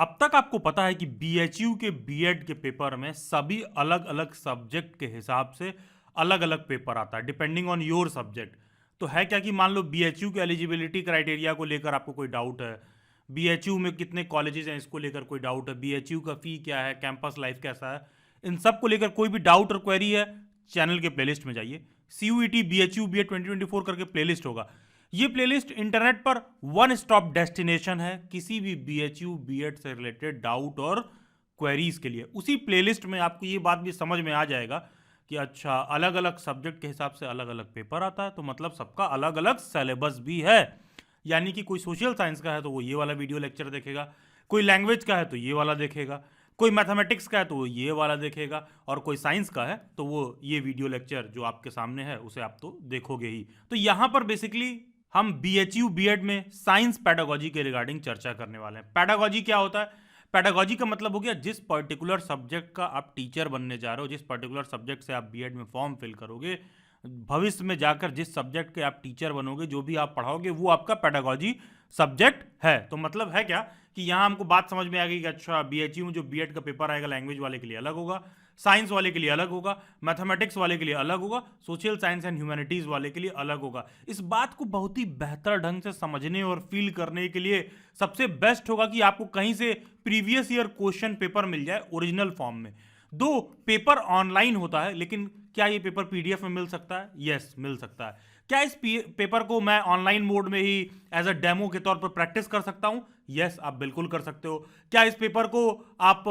अब तक आपको पता है कि बीएचयू के बीएड के पेपर में सभी अलग अलग सब्जेक्ट के हिसाब से अलग अलग पेपर आता है डिपेंडिंग ऑन योर सब्जेक्ट। तो है क्या कि मान लो बीएचयू के एलिजिबिलिटी क्राइटेरिया को लेकर आपको कोई डाउट है, बीएचयू में कितने कॉलेजेस हैं इसको लेकर कोई डाउट है, बीएचयू का फी क्या है, कैंपस लाइफ कैसा है, इन सब को लेकर कोई भी डाउट और क्वेरी है, चैनल के प्लेलिस्ट में जाइए। सीयूईटी बीएचयू बीएड 2024 करके प्लेलिस्ट होगा। ये प्लेलिस्ट इंटरनेट पर वन स्टॉप डेस्टिनेशन है किसी भी बीएचयू बीएड से रिलेटेड डाउट और क्वेरीज के लिए। उसी प्लेलिस्ट में आपको ये बात भी समझ में आ जाएगा कि अच्छा अलग अलग सब्जेक्ट के हिसाब से अलग अलग पेपर आता है, तो मतलब सबका अलग अलग सिलेबस भी है। यानी कि कोई सोशल साइंस का है तो वो ये वाला वीडियो लेक्चर देखेगा, कोई लैंग्वेज का है तो ये वाला देखेगा, कोई मैथमेटिक्स का है तो वो ये वाला देखेगा, और कोई साइंस का है तो वो ये वीडियो लेक्चर जो आपके सामने है उसे आप तो देखोगे ही। तो यहाँ पर बेसिकली हम बीएचयू बीएड में साइंस पेडागोजी के रिगार्डिंग चर्चा करने वाले हैं। पेडागोजी क्या होता है? पेडागोजी का मतलब हो गया जिस पर्टिकुलर सब्जेक्ट का आप टीचर बनने जा रहे हो, जिस पर्टिकुलर सब्जेक्ट से आप बीएड में फॉर्म फिल करोगे, भविष्य में जाकर जिस सब्जेक्ट के आप टीचर बनोगे, जो भी आप पढ़ाओगे वो आपका पेडागोजी सब्जेक्ट है। तो मतलब है क्या कि यहाँ हमको बात समझ में आ गई कि अच्छा बीएचयू में जो बीएड का पेपर आएगा लैंग्वेज वाले के लिए अलग होगा, साइंस वाले के लिए अलग होगा, मैथमेटिक्स वाले के लिए अलग होगा, सोशल साइंस एंड ह्यूमैनिटीज वाले के लिए अलग होगा। इस बात को बहुत ही बेहतर ढंग से समझने और फील करने के लिए सबसे बेस्ट होगा कि आपको कहीं से प्रीवियस ईयर क्वेश्चन पेपर मिल जाए ओरिजिनल फॉर्म में। दो पेपर ऑनलाइन होता है, लेकिन क्या ये पेपर पीडीएफ में मिल सकता है? यस, मिल सकता है। क्या इस पेपर को मैं ऑनलाइन मोड में ही एज अ डेमो के तौर पर प्रैक्टिस कर सकता हूं? यस, आप बिल्कुल कर सकते हो। क्या इस पेपर को आप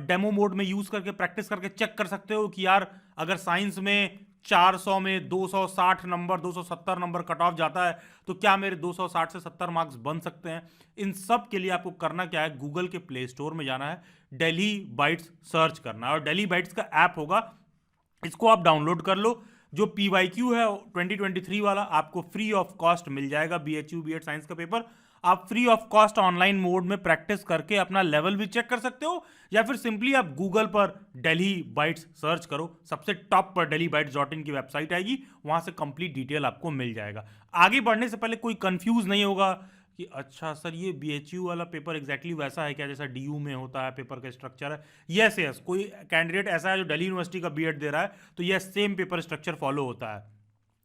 डेमो मोड में यूज करके प्रैक्टिस करके चेक कर सकते हो कि यार अगर साइंस में 400 में 260 नंबर 270 नंबर कट ऑफ जाता है तो क्या मेरे 260 से 70 मार्क्स बन सकते हैं? इन सब के लिए आपको करना क्या है, गूगल के प्ले स्टोर में जाना है, डेली बाइट्स सर्च करना है, और डेली बाइट्स का ऐप होगा, इसको आप डाउनलोड कर लो। जो पीवाईक्यू है 2023 वाला आपको फ्री ऑफ कॉस्ट मिल जाएगा। बीएचयू बीएड साइंस का पेपर आप free of cost online mode में प्रैक्टिस करके अपना लेवल भी चेक कर सकते हो, या फिर सिंपली आप गूगल पर डेली बाइट्स सर्च करो, सबसे टॉप पर delhibytes.in की वेबसाइट आएगी, वहां से कंप्लीट डिटेल आपको मिल जाएगा। आगे बढ़ने से पहले कोई कंफ्यूज नहीं होगा कि अच्छा सर ये बीएचयू वाला पेपर एग्जैक्टली वैसा है क्या जैसा डीयू में होता है, पेपर का स्ट्रक्चर है? यस यस, कोई कैंडिडेट ऐसा है जो दिल्ली यूनिवर्सिटी का बीएड दे रहा है तो yes same paper structure follow होता है।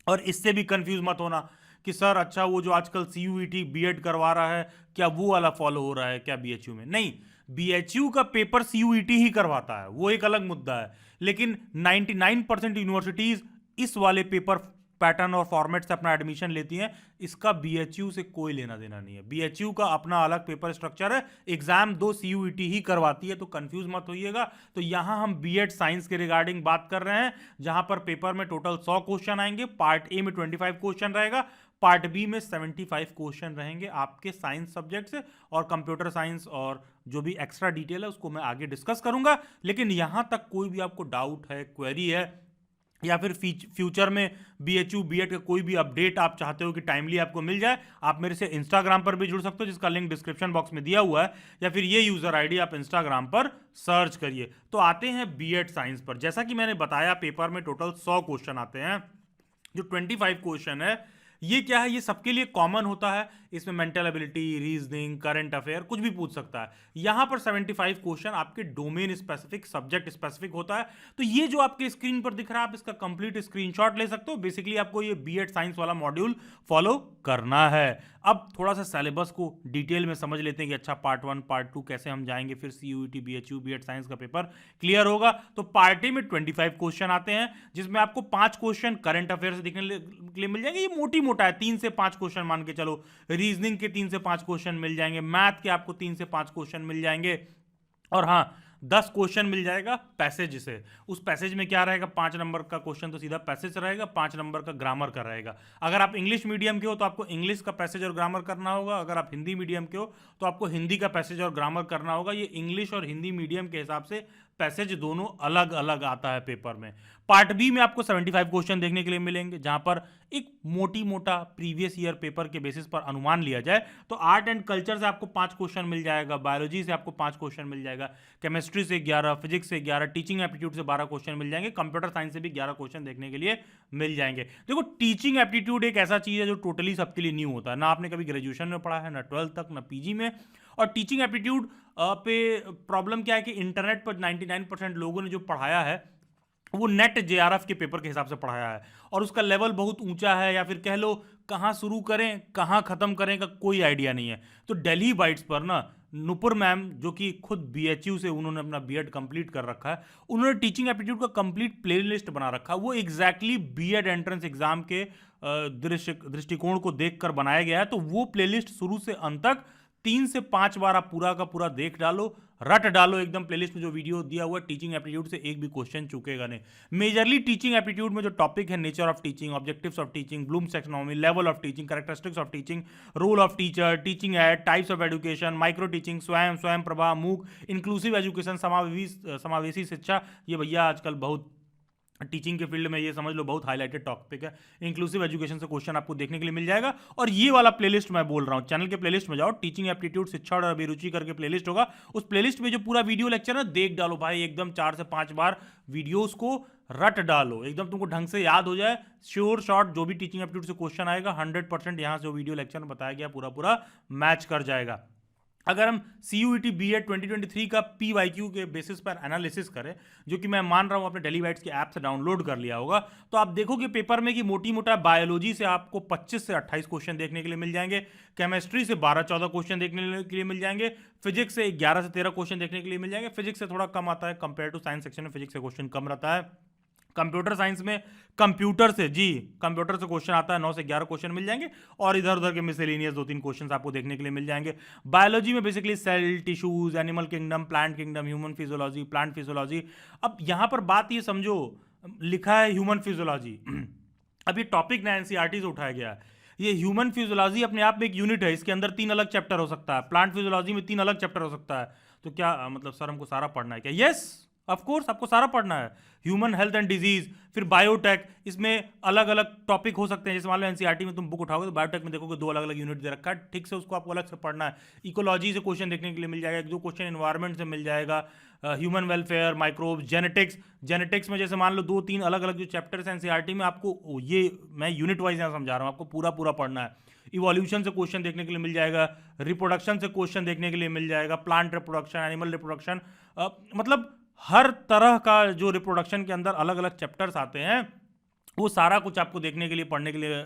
और इससे भी कंफ्यूज मत होना कि सर अच्छा वो जो आजकल सीयूईटी बीएड करवा रहा है क्या वो वाला फॉलो हो रहा है क्या बीएचयू में? नहीं, बीएचयू का पेपर सीयूईटी ही करवाता है, वो एक अलग मुद्दा है। लेकिन 99% यूनिवर्सिटीज इस वाले पेपर पैटर्न और फॉर्मेट से अपना एडमिशन लेती हैं, इसका बीएचयू से कोई लेना देना नहीं है। बीएचयू का अपना अलग पेपर स्ट्रक्चर है, एग्जाम दो सीयूईटी ही करवाती है, तो कंफ्यूज मत होइएगा। तो यहां हम बीएड साइंस के रिगार्डिंग बात कर रहे हैं, जहां पर पेपर में टोटल 100 क्वेश्चन आएंगे। पार्ट ए में 25 क्वेश्चन रहेगा, पार्ट बी में 75 क्वेश्चन रहेंगे आपके साइंस सब्जेक्ट से, और कंप्यूटर साइंस और जो भी एक्स्ट्रा डिटेल है उसको मैं आगे डिस्कस करूंगा। लेकिन यहां तक कोई भी आपको डाउट है, क्वेरी है, या फिर फ्यूचर में बीएचयू बीएड का कोई भी अपडेट आप चाहते हो कि टाइमली आपको मिल जाए, आप मेरे से इंस्टाग्राम पर भी जुड़ सकते हो, जिसका लिंक डिस्क्रिप्शन बॉक्स में दिया हुआ है, या फिर ये यूजर आईडी आप इंस्टाग्राम पर सर्च करिए। तो आते हैं बीएड साइंस पर। जैसा कि मैंने बताया पेपर में टोटल 100 क्वेश्चन आते हैं। जो 25 क्वेश्चन है ये क्या है, ये सबके लिए कॉमन होता है। इसमें mental ability, reasoning, current affair कुछ भी पूछ सकता है। यहां पर 75 क्वेश्चन आपके डोमेन स्पेसिफिक, सब्जेक्ट स्पेसिफिक होता है। तो ये जो आपके स्क्रीन पर दिख रहा है आप इसका कंप्लीट स्क्रीनशॉट ले सकते हो। बेसिकली आपको ये बीएड साइंस वाला मॉड्यूल फॉलो करना है। अब थोड़ा सा सिलेबस को डिटेल में समझ लेते हैं कि अच्छा पार्ट 1 पार्ट 2 कैसे हम जाएंगे, फिर सीयूईटी बीएचयू बीएड साइंस का पेपर क्लियर होगा। तो पार्ट ए में 25 क्वेश्चन आते हैं, जिसमें आपको 5 क्वेश्चन करंट अफेयर से देखने के लिए मिल जाएंगे। ये मोटी मोटा है, 3 से 5 क्वेश्चन मान के चलो। रीजनिंग के 3 से 5 क्वेश्चन मिल जाएंगे, मैथ के आपको 3 से 5 क्वेश्चन मिल जाएंगे, और हाँ 10 क्वेश्चन मिल जाएगा पैसेज से। उस पैसेज में क्या रहेगा, 5 नंबर का क्वेश्चन तो सीधा पैसेज रहेगा, 5 नंबर का ग्रामर का रहेगा। अगर आप इंग्लिश मीडियम के हो तो आपको इंग्लिश का पैसेज और ग्रामर करना होगा, अगर आप हिंदी मीडियम के हो तो आपको हिंदी का पैसेज और ग्रामर करना होगा। ये इंग्लिश और हिंदी मीडियम के हिसाब से पैसेज दोनों अलग अलग आता है पेपर में। पार्ट बी में आपको 75 क्वेश्चन देखने के लिए मिलेंगे, जहां पर एक मोटी मोटा प्रीवियस ईयर पेपर के बेसिस पर अनुमान लिया जाए तो आर्ट एंड कल्चर से आपको 5 क्वेश्चन मिल जाएगा, बायोलॉजी से आपको 5 क्वेश्चन मिल जाएगा, केमिस्ट्री से 11, फिजिक्स से 11, टीचिंग एप्टीट्यूड से 12 क्वेश्चन मिल जाएंगे, कंप्यूटर साइंस से भी 11 क्वेश्चन देखने के लिए मिल जाएंगे। देखो टीचिंग एप्टीट्यूड एक ऐसा चीज है जो टोटली सबके लिए न्यू होता है, ना आपने कभी ग्रेजुएशन में पढ़ा है, ना 12th तक, ना पीजी में, और टीचिंग एप्टीट्यूड पे प्रॉब्लम क्या है कि इंटरनेट पर 99% लोगों ने जो पढ़ाया है वो नेट जेआरएफ के पेपर के हिसाब से पढ़ाया है और उसका लेवल बहुत ऊंचा है, या फिर कह लो कहाँ शुरू करें कहाँ खत्म करें का कोई आइडिया नहीं है। तो दिल्ली बाइट्स पर ना नुपुर मैम, जो कि खुद बीएचयू से उन्होंने अपना बीएड कंप्लीट कर रखा है, उन्होंने टीचिंग एप्टीट्यूड का कंप्लीट प्लेलिस्ट बना रखा है। वो एग्जैक्टली बीएड एंट्रेंस एग्जाम के दृष्टिकोण को देखकर बनाया गया है। तो वो प्लेलिस्ट शुरू से अंत तक 3 से 5 बार आप पूरा का पूरा देख डालो, रट डालो एकदम। प्लेलिस्ट में जो वीडियो दिया हुआ है टीचिंग एप्टीट्यूड से एक भी क्वेश्चन चूकेगा नहीं। मेजरली टीचिंग एप्टीट्यूड में जो टॉपिक है, nature of teaching, objectives of teaching, Bloom's taxonomy, level of teaching, characteristics of teaching, role of teacher, teaching aid, types of education, micro teaching, Swayam Prabha, मूक, inclusive education, समावेशी शिक्षा। ये भैया आजकल बहुत टीचिंग के फील्ड में ये समझ लो बहुत हाईलाइटेड टॉपिक है। इंक्लूसिव एजुकेशन से क्वेश्चन आपको देखने के लिए मिल जाएगा। और ये वाला प्लेलिस्ट मैं बोल रहा हूँ, चैनल के प्लेलिस्ट में जाओ, टीचिंग एप्टीट्यूड शिक्षा और अभिरुचि करके प्लेलिस्ट होगा। उस प्लेलिस्ट में जो पूरा वीडियो लेक्चर है देख डालो भाई, एकदम 4 से 5 बार वीडियोस को रट डालो, एकदम तुमको ढंग से याद हो जाए। श्योर शॉर्ट जो भी टीचिंग एप्टीट्यूड से क्वेश्चन आएगा 100% यहाँ से जो वीडियो लेक्चर में बताया गया पूरा मैच कर जाएगा। अगर हम CUET BEd 2023 का PYQ के बेसिस पर एनालिसिस करें, जो कि मैं मान रहा हूं आपने दिल्ली बाइट्स के ऐप से डाउनलोड कर लिया होगा, तो आप देखोगे पेपर में कि मोटी मोटा बायोलॉजी से आपको 25 से 28 क्वेश्चन देखने के लिए मिल जाएंगे, केमिस्ट्री से 12-14 क्वेश्चन देखने के लिए मिल जाएंगे, फिजिक्स से 11 से 13 क्वेश्चन देखने के लिए मिल जाएंगे। फिजिक्स से थोड़ा कम आता है कंपेयर टू साइंस सेक्शन में, फिजिक्स से क्वेश्चन कम रहता है। कंप्यूटर साइंस में कंप्यूटर से क्वेश्चन आता है, 9 से 11 क्वेश्चन मिल जाएंगे, और इधर उधर के मिसलेनियस 2-3 क्वेश्चन आपको देखने के लिए मिल जाएंगे। बायोलॉजी में basically cell, tissues, animal kingdom, plant kingdom, human physiology, plant physiology. अब यहां पर बात ये समझो, लिखा है ह्यूमन फिजियोलॉजी। अब ये टॉपिक ना एनसीईआरटी से उठाया गया है। ये ह्यूमन फिजियोलॉजी अपने आप में एक यूनिट है, इसके अंदर 3 अलग चैप्टर हो सकता है। प्लांट फिजियोलॉजी में 3 अलग चैप्टर हो सकता है। तो क्या मतलब सर हमको सारा पढ़ना है क्या? यस ऑफ कोर्स आपको सारा पढ़ना है। ह्यूमन हेल्थ एंड डिजीज, फिर बायोटेक, इसमें अलग अलग टॉपिक हो सकते हैं। जैसे मान लो एनसीईआरटी में तुम बुक उठाओगे तो बायोटेक में देखोगे 2 अलग अलग यूनिट दे रखा है, ठीक से उसको आपको अलग से पढ़ना है। इकोलॉजी से क्वेश्चन देखने के लिए मिल जाएगा, 1-2 क्वेश्चन एनवायरमेंट से मिल जाएगा, ह्यूमन वेलफेयर, माइक्रोब्स, जेनेटिक्स में जैसे मान लो 2-3 अलग अलग जो चैप्टर्स हैं एनसीईआरटी में, आपको ये मैं यूनिट वाइज यहाँ समझा रहा हूँ, आपको पूरा पढ़ना है। इवोल्यूशन से क्वेश्चन देखने के लिए मिल जाएगा, रिप्रोडक्शन से क्वेश्चन देखने के लिए मिल जाएगा, प्लांट रिप्रोडक्शन, एनिमल रिप्रोडक्शन, मतलब हर तरह का जो रिप्रोडक्शन के अंदर अलग अलग चैप्टर्स आते हैं, वो सारा कुछ आपको देखने के लिए, पढ़ने के लिए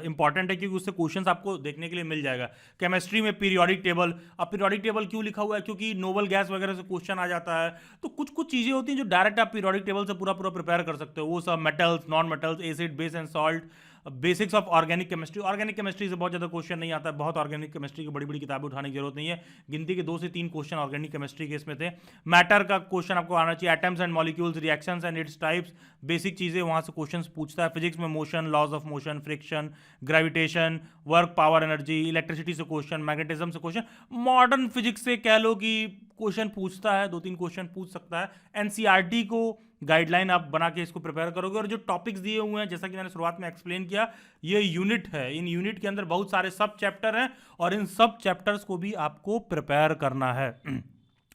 इंपॉर्टेंट है, क्योंकि उससे क्वेश्चंस आपको देखने के लिए मिल जाएगा। केमिस्ट्री में पीरियोडिक टेबल। अब पीरियोडिक टेबल क्यों लिखा हुआ है? क्योंकि नोबल गैस वगैरह से क्वेश्चन आ जाता है। तो कुछ चीज़ें होती हैं जो डायरेक्ट आप पीरियोडिक टेबल से पूरा प्रिपेयर कर सकते हो। वो सब metals, non metals, acid, base and salt, basics of organic chemistry. Organic chemistry से बहुत ज़्यादा क्वेश्चन नहीं आता है, बहुत ऑर्गेनिक केमिस्ट्री की बड़ी किताबें उठाने की जरूरत नहीं है। गिनती के 2 से 3 क्वेश्चन ऑर्गेनिक केमिस्ट्री के इसमें थे। मैटर का क्वेश्चन आपको आना चाहिए, atoms and molecules, reactions and its types, basic चीज़ें वहाँ से क्वेश्चन पूछता है। फिजिक्स में motion, laws of motion, friction, gravitation, work, power, energy, electricity से क्वेश्चन, मैग्नेटिज्म से क्वेश्चन। मॉडर्न फिजिक्स से कह लो कि क्वेश्चन पूछता है, 2-3 क्वेश्चन पूछ सकता है। एनसीईआरटी को गाइडलाइन आप बना के इसको प्रिपेयर करोगे। और जो टॉपिक्स दिए हुए हैं, जैसा कि मैंने शुरुआत में एक्सप्लेन किया, ये यूनिट है। इन यूनिट के अंदर बहुत सारे सब चैप्टर हैं और इन सब चैप्टर्स को भी आपको प्रिपेयर करना है।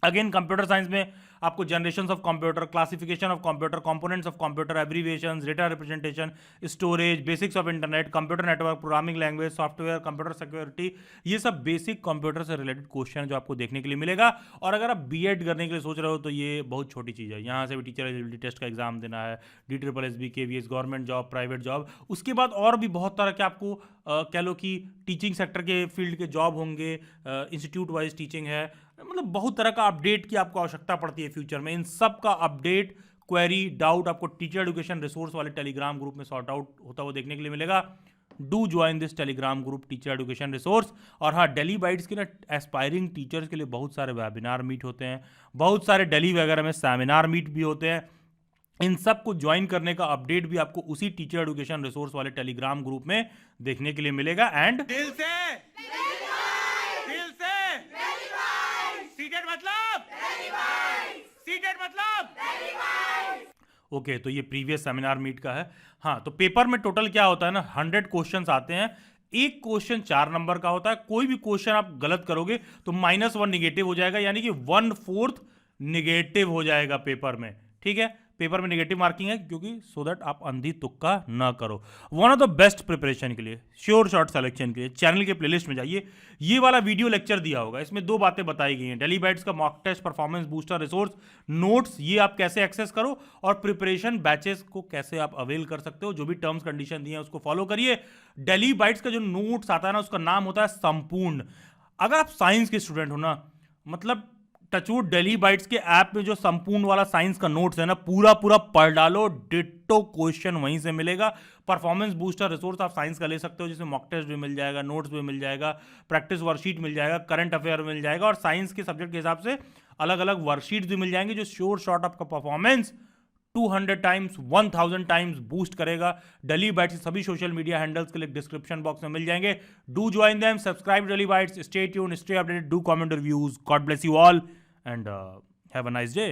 अगेन कंप्यूटर साइंस में आपको generations of computer, classification of computer, components of computer, abbreviations, data representation, storage, basics of internet, computer network, programming language, software, computer security, ये सब बेसिक कंप्यूटर से रिलेटेड क्वेश्चन जो आपको देखने के लिए मिलेगा। और अगर आप बीएड करने के लिए सोच रहे हो तो ये बहुत छोटी चीज़ है। यहाँ से भी टीचर एलिजिबिलिटी टेस्ट का एग्जाम देना है, DSSB, KVS, government job, private job, उसके बाद और भी बहुत तरह के आपको कह लो कि टीचिंग सेक्टर के फील्ड के जॉब होंगे, इंस्टीट्यूट वाइज टीचिंग है, मतलब बहुत तरह का अपडेट की आपको आवश्यकता पड़ती है फ्यूचर में। इन सब का अपडेट, क्वेरी, डाउट आपको टीचर एजुकेशन रिसोर्स वाले टेलीग्राम ग्रुप में सॉर्ट आउट होता हुआ देखने के लिए मिलेगा। Do join this Telegram group, teacher education resource. और हाँ, दिल्ली बाइट्स के ना एस्पायरिंग टीचर्स के लिए बहुत सारे वेबिनार मीट होते हैं, बहुत सारे दिल्ली वगैरह में सेमिनार मीट भी होते हैं। इन सब को ज्वाइन करने का अपडेट भी आपको उसी टीचर एजुकेशन रिसोर्स वाले टेलीग्राम ग्रुप में देखने के लिए मिलेगा। एंड दिल से सीटेड मतलब ओके, तो ये प्रीवियस सेमिनार मीट का है। हाँ, तो पेपर में टोटल क्या होता है ना, 100 क्वेश्चंस आते हैं। एक क्वेश्चन 4 नंबर का होता है। कोई भी क्वेश्चन आप गलत करोगे तो -1 निगेटिव हो जाएगा, यानी कि 1/4 निगेटिव हो जाएगा पेपर में। ठीक है, पेपर में नेगेटिव मार्किंग है, क्योंकि सो दैट आप अंधी तुक्का ना करो। One of the best preparation के लिए, श्योर शॉट सिलेक्शन के लिए चैनल के प्लेलिस्ट में जाइए, ये वाला वीडियो लेक्चर दिया होगा, इसमें 2 बातें बताई गई हैं। डेली बाइट्स का mock test, performance booster resource, notes, ये आप कैसे एक्सेस करो, और प्रिपरेशन बैचेस को कैसे आप अवेल कर सकते हो। जो भी टर्म्स कंडीशन दिए हैं उसको फॉलो करिए। डेली बाइट्स का जो नोट्स आता है ना, उसका नाम होता है संपूर्ण। अगर आप साइंस के स्टूडेंट हो ना, मतलब टचवुड डेली बाइट्स के ऐप में जो संपूर्ण वाला साइंस का नोट्स है ना, पूरा पूरा पढ़ डालो, डिट्टो क्वेश्चन वहीं से मिलेगा। परफॉर्मेंस बूस्टर रिसोर्स आप साइंस का ले सकते हो, जिसमें मॉक टेस्ट भी मिल जाएगा, नोट्स भी मिल जाएगा, प्रैक्टिस वर्कशीट मिल जाएगा, करंट अफेयर मिल जाएगा, और साइंस के सब्जेक्ट के हिसाब से अलग अलग वर्कशीट भी मिल जाएंगे, जो श्योर शॉट आपका परफॉर्मेंस 200 टाइम्स 1000 टाइम्स बूस्ट करेगा। डेली बाइट्स के सभी सोशल मीडिया हैंडल्स के लिए डिस्क्रिप्शन बॉक्स में मिल जाएंगे। Do join them, subscribe daily bytes, stay tune, stay updated, do comment reviews. God bless you all and have a nice day.